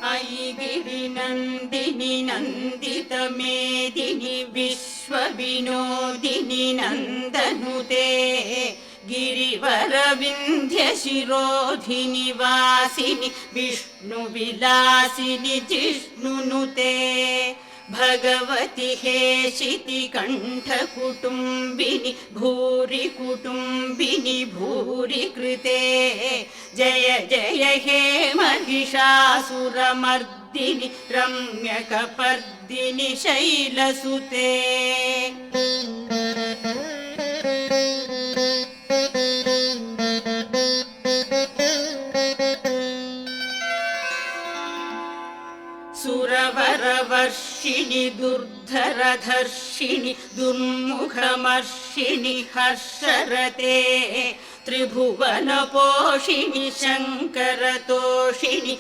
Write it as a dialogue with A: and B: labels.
A: अयि गिरिनन्दिनि नन्दितमेदिनि विश्वविनोदिनि नन्दनुते गिरिवरविन्ध्यशिरोधिनि वासिनि विष्णुविलासिनि जिष्णुनुते भगवति हेशितिकण्ठकुटुम्बिनि भूरि कुटुम्बिनि भूरि कृते जय जय हे महिषासुरमर्दिनि रम्यकपर्दिनि शैलसुते सुरवरवर्षिणि दुर्धरधर्षिणि दुर्मुखमर्षिणि हर्षरते त्रिभुवनपोषिणि शङ्करतोषिणि